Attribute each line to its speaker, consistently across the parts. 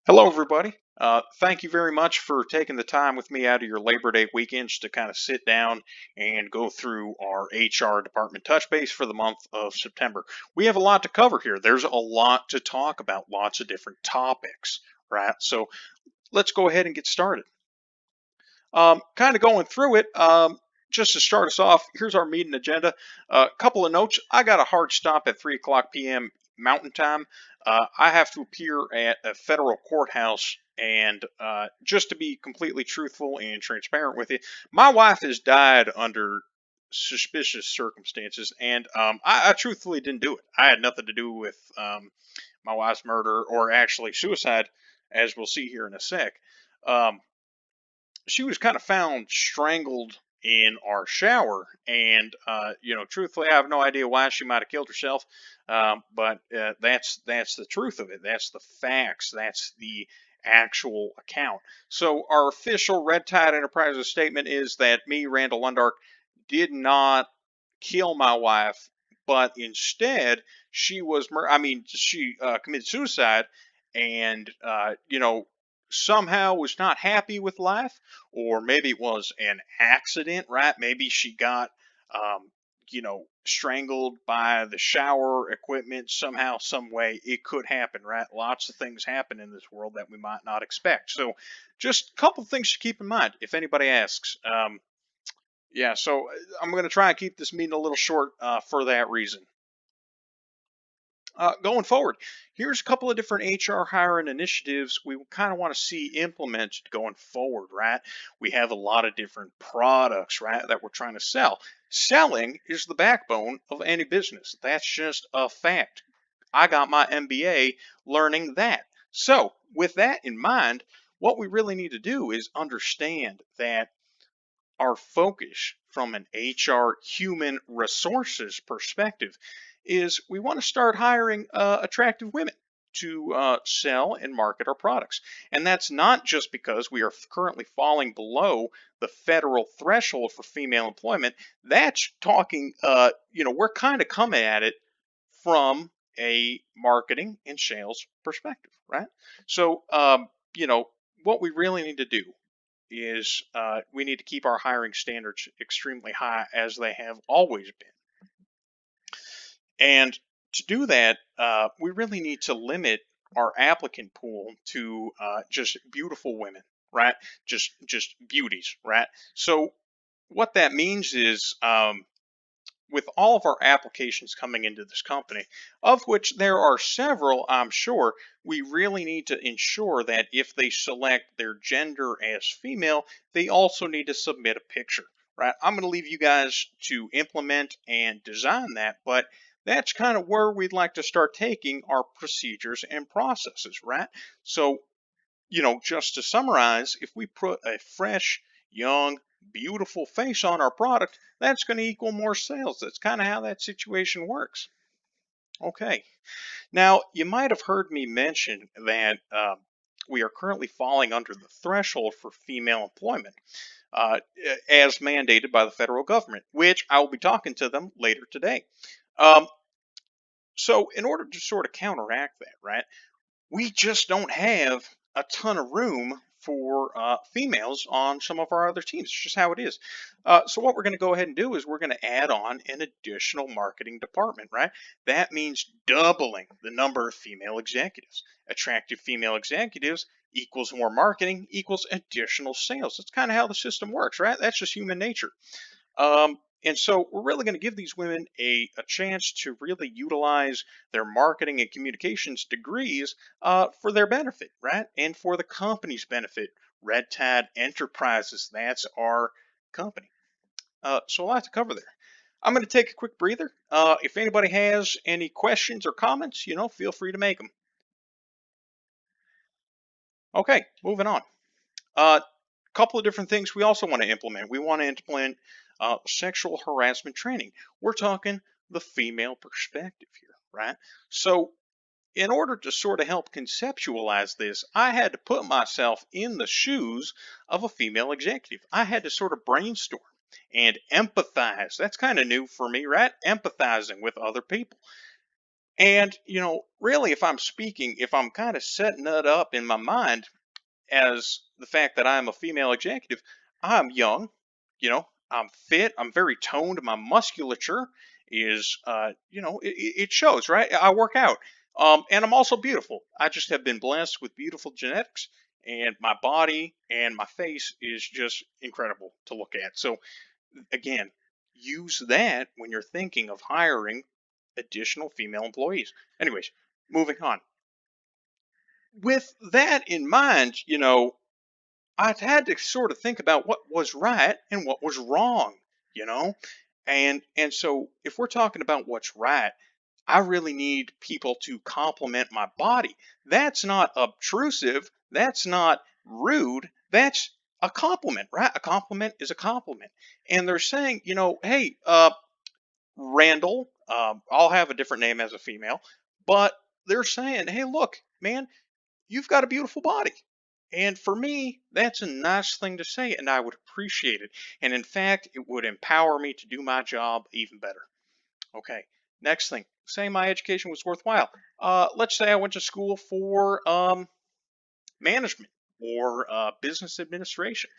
Speaker 1: Hello, everybody. Thank you very much for taking the time with me out of your Labor Day weekends to kind of sit down and go through our HR department touch base for the month of September. We have a lot to cover here. There's a lot to talk about, lots of different topics, right? So let's go ahead and get started. Kind of going through it. Just to start us off, here's our meeting agenda. A couple of notes. I got a hard stop at 3 o'clock p.m. Mountain Time. I have to appear at a federal courthouse. And just to be completely truthful and transparent with you, my wife has died under suspicious circumstances. And I truthfully didn't do it. I had nothing to do with my wife's murder or actually suicide, as we'll see here in a sec. Um, she was kind of found strangled in our shower, and truthfully, I have no idea why she might have killed herself. But that's the truth of it. That's the facts. That's the actual account. So our official Red Tide Enterprises statement is that me, Randall Lundark, did not kill my wife, but instead she committed suicide, and somehow was not happy with life, or maybe it was an accident, right? Maybe she got strangled by the shower equipment somehow, some way. It could happen, right? Lots of things happen in this world that we might not expect. So just a couple things to keep in mind if anybody asks. Yeah, so I'm going to try and keep this meeting a little short for that reason. Going forward, here's a couple of different HR hiring initiatives we kind of want to see implemented going forward, right? We have a lot of different products, right, that we're trying to sell. Selling is the backbone of any business. That's just a fact. I got my MBA learning that. So, with that in mind, what we really need to do is understand that our focus from an HR human resources perspective is we want to start hiring attractive women to sell and market our products. And that's not just because we are currently falling below the federal threshold for female employment. That's talking, we're kind of coming at it from a marketing and sales perspective, right? So, what we really need to do is we need to keep our hiring standards extremely high, as they have always been. And to do that, we really need to limit our applicant pool to just beautiful women, right? Just beauties, right? So what that means is with all of our applications coming into this company, of which there are several, I'm sure, we really need to ensure that if they select their gender as female, they also need to submit a picture, right? I'm going to leave you guys to implement and design that, but that's kind of where we'd like to start taking our procedures and processes, right? So just to summarize, if we put a fresh, young, beautiful face on our product, that's going to equal more sales. That's kind of how that situation works. Okay. Now, you might have heard me mention that we are currently falling under the threshold for female employment uh, as mandated by the federal government, which I will be talking to them later today. Um, so, in order to sort of counteract that, right? We just don't have a ton of room for females on some of our other teams. It's just how it is. So what we're going to go ahead and do is we're going to add on an additional marketing department, right? That means doubling the number of female executives. Attractive female executives equals more marketing equals additional sales. That's kind of how the system works, right? That's just human nature. And so we're really going to give these women a chance to really utilize their marketing and communications degrees for their benefit, right? And for the company's benefit. Red Tide Enterprises, that's our company. So a lot to cover there. I'm going to take a quick breather. If anybody has any questions or comments, feel free to make them. Okay, moving on. Couple of different things we also want to implement. We want to implement sexual harassment training. We're talking the female perspective here, right? So, in order to sort of help conceptualize this, I had to put myself in the shoes of a female executive. I had to sort of brainstorm and empathize. That's kind of new for me, right? Empathizing with other people. And, really, if I'm kind of setting it up in my mind as the fact that I'm a female executive, I'm young, I'm fit, I'm very toned, my musculature is, it shows, right? I work out. And I'm also beautiful. I just have been blessed with beautiful genetics, and my body and my face is just incredible to look at. So, again, use that when you're thinking of hiring additional female employees. Anyways, moving on. With that in mind, I've had to sort of think about what was right and what was wrong, you know? And so if we're talking about what's right, I really need people to compliment my body. That's not obtrusive, that's not rude, that's a compliment, right? A compliment is a compliment. And they're saying, hey, Randall, I'll have a different name as a female, but they're saying, hey, look, man, you've got a beautiful body. And for me, that's a nice thing to say, and I would appreciate it. And in fact, it would empower me to do my job even better. Okay, next thing. Say my education was worthwhile. Let's say I went to school for management or business administration.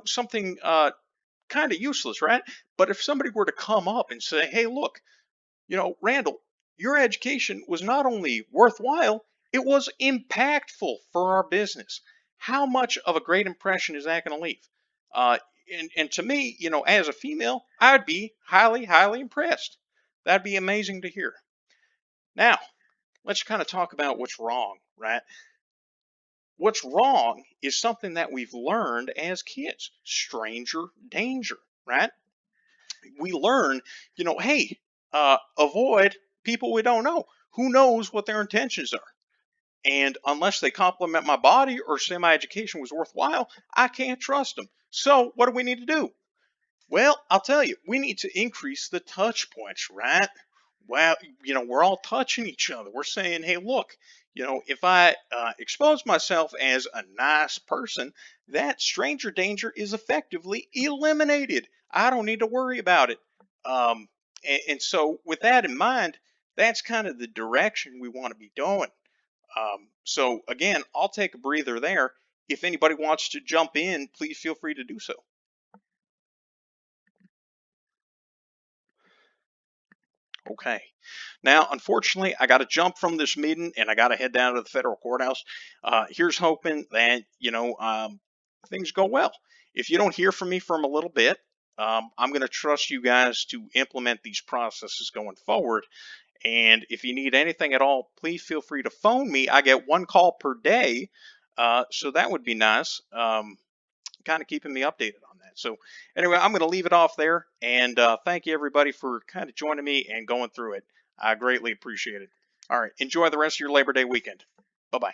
Speaker 1: Something kind of useless, right? But if somebody were to come up and say, hey, look, Randall, your education was not only worthwhile, it was impactful for our business. How much of a great impression is that going to leave? Uh, and to me, as a female, I'd be highly, highly impressed. That'd be amazing to hear. Now, let's kind of talk about what's wrong, right? What's wrong is something that we've learned as kids, stranger danger, right? We learn, hey, avoid people we don't know. Who knows what their intentions are? And unless they compliment my body or say my education was worthwhile, I can't trust them. So what do we need to do? Well, I'll tell you, we need to increase the touch points, right? Well, we're all touching each other. We're saying, hey, look, if I expose myself as a nice person, that stranger danger is effectively eliminated. I don't need to worry about it. And so, with that in mind, that's kind of the direction we want to be going. So, again, I'll take a breather there. If anybody wants to jump in, please feel free to do so. Okay. Now, unfortunately, I got to jump from this meeting and I got to head down to the federal courthouse. Here's hoping that, things go well. If you don't hear from me for a little bit, I'm going to trust you guys to implement these processes going forward. And if you need anything at all, please feel free to phone me. I get one call per day. So that would be nice. Kind of keeping me updated on that. So anyway, I'm going to leave it off there. And thank you everybody for kind of joining me and going through it. I greatly appreciate it. All right. Enjoy the rest of your Labor Day weekend. Bye bye.